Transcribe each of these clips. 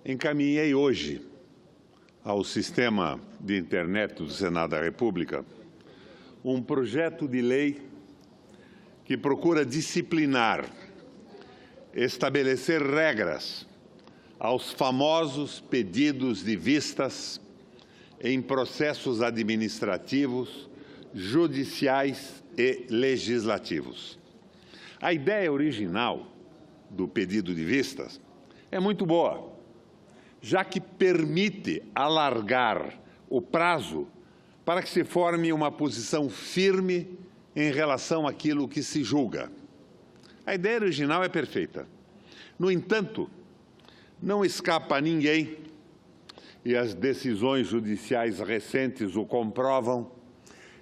Encaminhei hoje ao sistema de internet do Senado da República um projeto de lei que procura disciplinar, estabelecer regras aos famosos pedidos de vistas em processos administrativos, judiciais e legislativos. A ideia original do pedido de vistas é muito boa, já que permite alargar o prazo para que se forme uma posição firme em relação àquilo que se julga. A ideia original é perfeita. No entanto, não escapa a ninguém, e as decisões judiciais recentes o comprovam,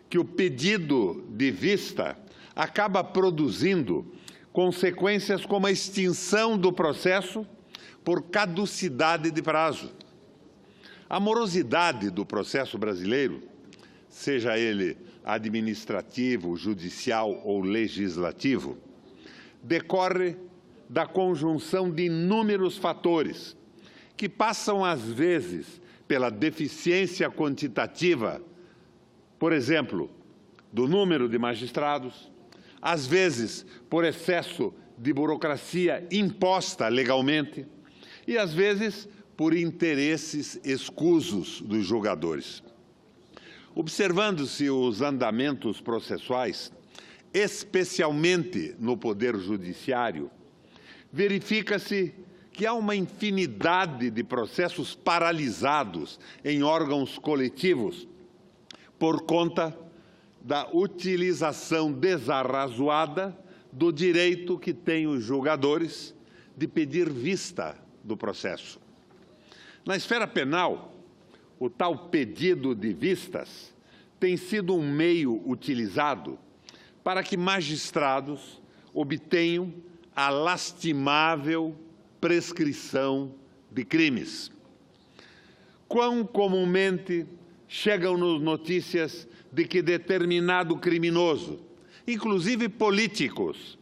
que o pedido de vista acaba produzindo consequências como a extinção do processo por caducidade de prazo. A morosidade do processo brasileiro, seja ele administrativo, judicial ou legislativo, decorre da conjunção de inúmeros fatores que passam, às vezes, pela deficiência quantitativa, por exemplo, do número de magistrados, às vezes por excesso de burocracia imposta legalmente e, às vezes, por interesses escusos dos julgadores. Observando-se os andamentos processuais, especialmente no Poder Judiciário, verifica-se que há uma infinidade de processos paralisados em órgãos coletivos por conta da utilização desarrazoada do direito que têm os julgadores de pedir vista do processo. Na esfera penal, o tal pedido de vistas tem sido um meio utilizado para que magistrados obtenham a lastimável prescrição de crimes. Quão comumente chegam-nos notícias de que determinado criminoso, inclusive políticos,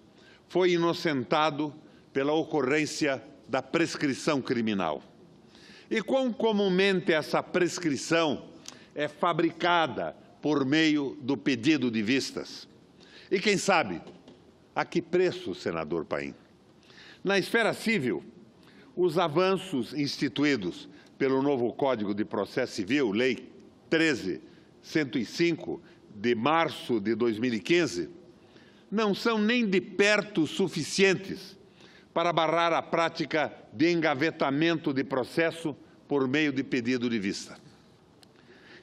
foi inocentado pela ocorrência da prescrição criminal. E quão comumente essa prescrição é fabricada por meio do pedido de vistas. E quem sabe, a que preço, senador Paim? Na esfera civil, os avanços instituídos pelo novo Código de Processo Civil, Lei 13.105, de março de 2015, não são nem de perto suficientes para barrar a prática de engavetamento de processo por meio de pedido de vista.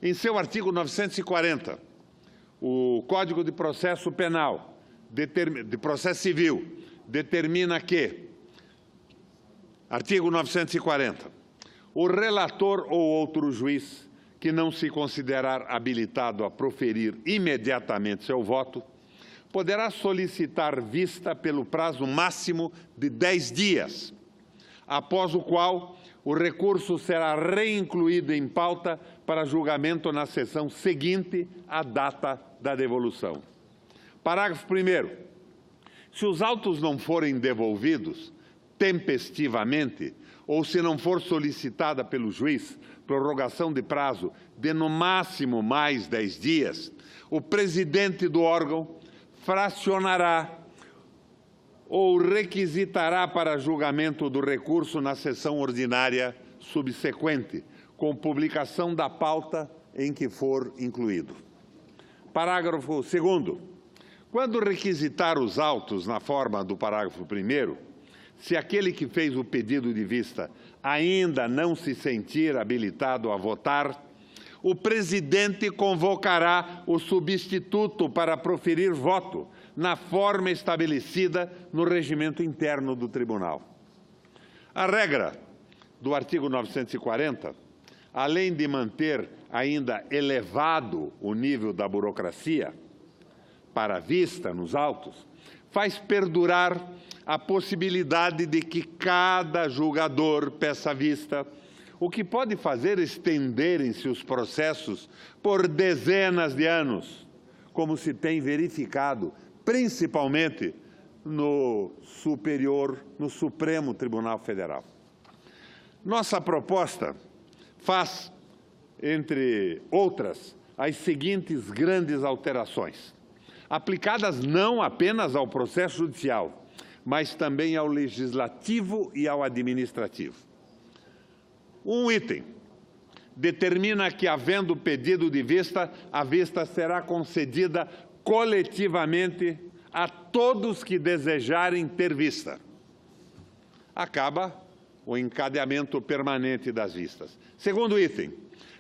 Em seu artigo 940, o Código de Processo Penal, de Processo Civil, determina que, artigo 940, o relator ou outro juiz que não se considerar habilitado a proferir imediatamente seu voto, poderá solicitar vista pelo prazo máximo de 10 dias, após o qual o recurso será reincluído em pauta para julgamento na sessão seguinte à data da devolução. Parágrafo 1º. Se os autos não forem devolvidos tempestivamente ou se não for solicitada pelo juiz prorrogação de prazo de no máximo mais 10 dias, o presidente do órgão fracionará ou requisitará para julgamento do recurso na sessão ordinária subsequente, com publicação da pauta em que for incluído. Parágrafo 2º. Quando requisitar os autos na forma do parágrafo 1º, se aquele que fez o pedido de vista ainda não se sentir habilitado a votar, o presidente convocará o substituto para proferir voto na forma estabelecida no regimento interno do tribunal. A regra do artigo 940, além de manter ainda elevado o nível da burocracia para a vista nos autos, faz perdurar a possibilidade de que cada julgador peça vista, o que pode fazer estenderem-se os processos por dezenas de anos, como se tem verificado, principalmente no Supremo Tribunal Federal. Nossa proposta faz, entre outras, as seguintes grandes alterações, aplicadas não apenas ao processo judicial, mas também ao legislativo e ao administrativo. Um item determina que, havendo pedido de vista, a vista será concedida coletivamente a todos que desejarem ter vista. Acaba o encadeamento permanente das vistas. Segundo item,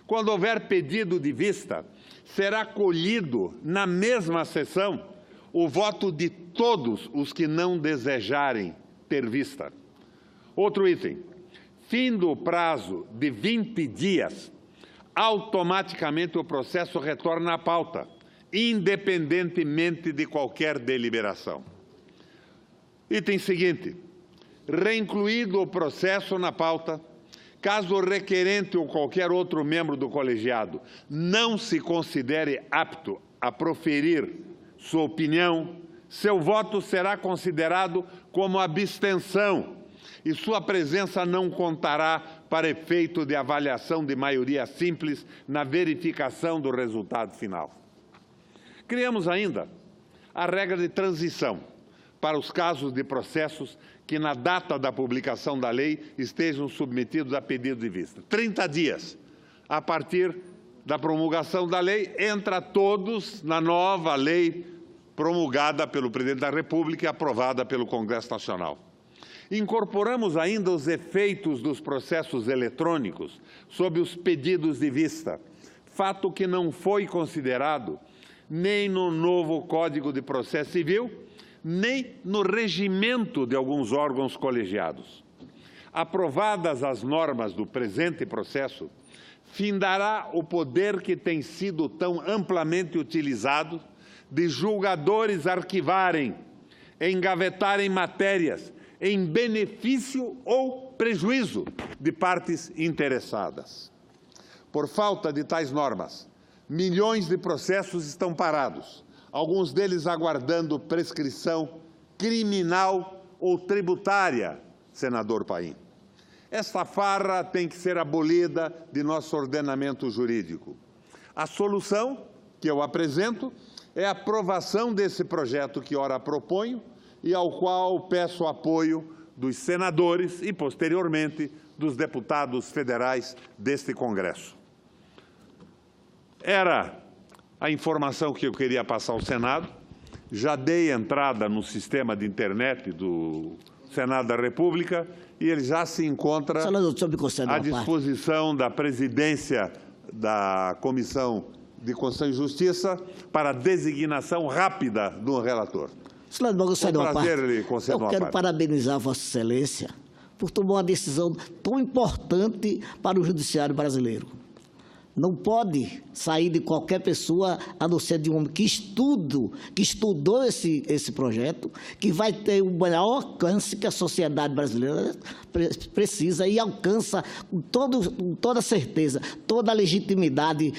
quando houver pedido de vista, será colhido na mesma sessão o voto de todos os que não desejarem ter vista. Outro item, findo o prazo de 20 dias, automaticamente o processo retorna à pauta, independentemente de qualquer deliberação. Item seguinte, reincluído o processo na pauta, caso o requerente ou qualquer outro membro do colegiado não se considere apto a proferir sua opinião, seu voto será considerado como abstenção e sua presença não contará para efeito de avaliação de maioria simples na verificação do resultado final. Criamos ainda a regra de transição para os casos de processos que, na data da publicação da lei, estejam submetidos a pedido de vista. 30 dias a partir da promulgação da lei, entra todos na nova lei promulgada pelo Presidente da República e aprovada pelo Congresso Nacional. Incorporamos ainda os efeitos dos processos eletrônicos sobre os pedidos de vista, fato que não foi considerado nem no novo Código de Processo Civil, nem no regimento de alguns órgãos colegiados. Aprovadas as normas do presente processo, findará o poder que tem sido tão amplamente utilizado de julgadores arquivarem, engavetarem matérias em benefício ou prejuízo de partes interessadas. Por falta de tais normas, milhões de processos estão parados, alguns deles aguardando prescrição criminal ou tributária, senador Paim. Esta farra tem que ser abolida de nosso ordenamento jurídico. A solução que eu apresento é a aprovação desse projeto que ora proponho e ao qual peço apoio dos senadores e, posteriormente, dos deputados federais deste Congresso. Era a informação que eu queria passar ao Senado. Já dei entrada no sistema de internet do Senado da República e ele já se encontra à disposição da presidência da Comissão de Constituição e Justiça para designação rápida do relator. Senador, eu quero parabenizar Vossa Excelência por tomar uma decisão tão importante para o judiciário brasileiro. Não pode sair de qualquer pessoa, a não ser de um homem que estudou esse projeto, que vai ter o maior alcance que a sociedade brasileira precisa e alcança com toda certeza, toda a legitimidade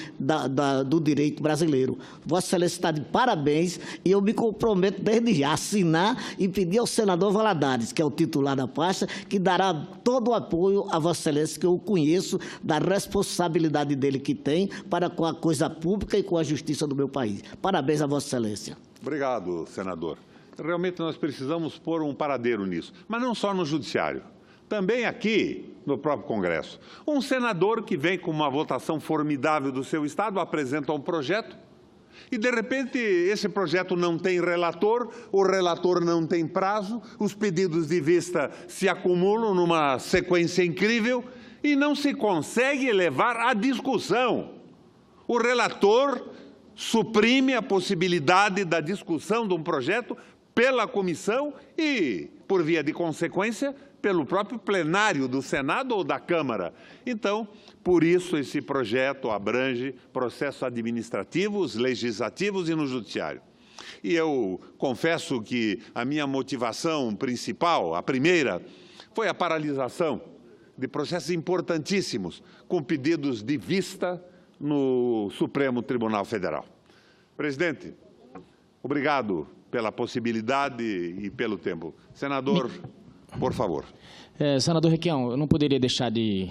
do direito brasileiro. Vossa Excelência está de parabéns e eu me comprometo desde já a assinar e pedir ao senador Valadares, que é o titular da pasta, que dará todo o apoio a Vossa Excelência, que eu conheço da responsabilidade dele que tem para com a coisa pública e com a justiça do meu país. Parabéns a Vossa Excelência. Obrigado, senador. Realmente nós precisamos pôr um paradeiro nisso, mas não só no judiciário, também aqui no próprio Congresso. Um senador que vem com uma votação formidável do seu estado, apresenta um projeto e, de repente, esse projeto não tem relator, o relator não tem prazo, os pedidos de vista se acumulam numa sequência incrível e não se consegue levar à discussão. O relator suprime a possibilidade da discussão de um projeto pela comissão e, por via de consequência, pelo próprio plenário do Senado ou da Câmara. Então, por isso, esse projeto abrange processos administrativos, legislativos e no judiciário. E eu confesso que a minha motivação principal, a primeira, foi a paralisação de processos importantíssimos com pedidos de vista no Supremo Tribunal Federal. Presidente, obrigado pela possibilidade e pelo tempo. Senador, por favor. Senador Requião, eu não poderia deixar de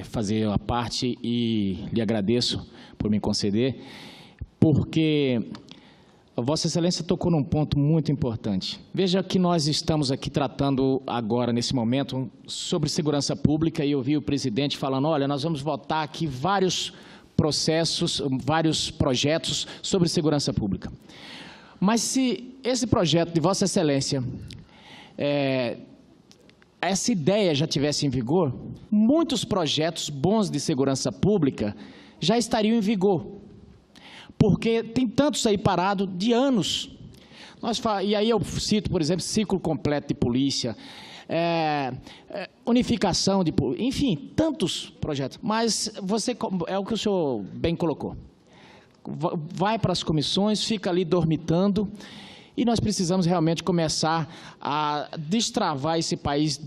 fazer a parte e lhe agradeço por me conceder, porque Vossa Excelência tocou num ponto muito importante. Veja que nós estamos aqui tratando agora, nesse momento, sobre segurança pública, e eu vi o presidente falando, olha, nós vamos votar aqui vários processos, vários projetos sobre segurança pública. Mas se esse projeto de Vossa Excelência, essa ideia já tivesse em vigor, muitos projetos bons de segurança pública já estariam em vigor, porque tem tantos aí parados de anos. E aí eu cito, por exemplo, ciclo completo de polícia, unificação de polícia, enfim, tantos projetos. Mas é o que o senhor bem colocou. Vai para as comissões, fica ali dormitando, e nós precisamos realmente começar a destravar esse país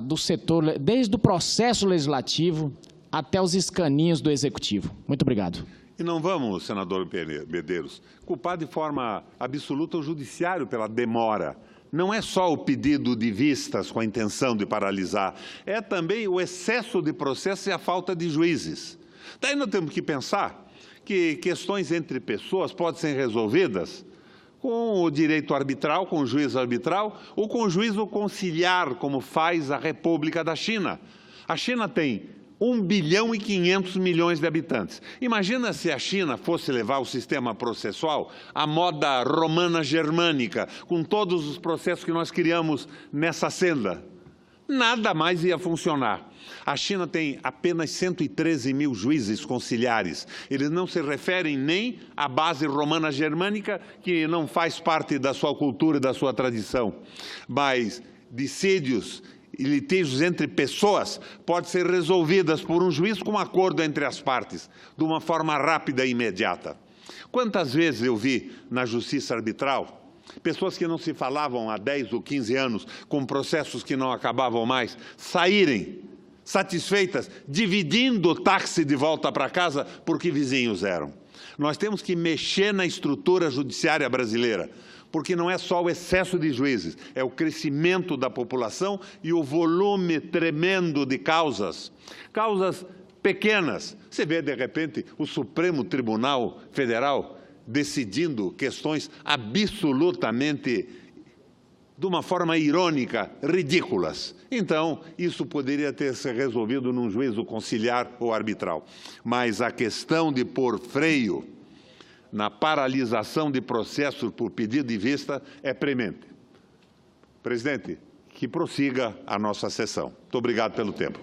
do setor, desde o processo legislativo até os escaninhos do executivo. Muito obrigado. E não vamos, senador Medeiros, culpar de forma absoluta o judiciário pela demora. Não é só o pedido de vistas com a intenção de paralisar, é também o excesso de processo e a falta de juízes. Daí nós temos que pensar que questões entre pessoas podem ser resolvidas com o direito arbitral, com o juízo arbitral, ou com o juízo conciliar, como faz a República da China. A China tem 1 bilhão e 500 milhões de habitantes. Imagina se a China fosse levar o sistema processual à moda romana germânica, com todos os processos que nós criamos nessa senda. Nada mais ia funcionar. A China tem apenas 113 mil juízes conciliares. Eles não se referem nem à base romana germânica, que não faz parte da sua cultura e da sua tradição. Mas dissídios e litígios entre pessoas podem ser resolvidas por um juiz com acordo entre as partes, de uma forma rápida e imediata. Quantas vezes eu vi na justiça arbitral pessoas que não se falavam há 10 ou 15 anos, com processos que não acabavam mais, saírem satisfeitas, dividindo o táxi de volta para casa porque vizinhos eram. Nós temos que mexer na estrutura judiciária brasileira, porque não é só o excesso de juízes, é o crescimento da população e o volume tremendo de causas pequenas. Você vê, de repente, o Supremo Tribunal Federal decidindo questões absolutamente, de uma forma irônica, ridículas. Então, isso poderia ter se resolvido num juízo conciliar ou arbitral. Mas a questão de pôr freio na paralisação de processos por pedido de vista é premente. Presidente, que prossiga a nossa sessão. Muito obrigado pelo tempo.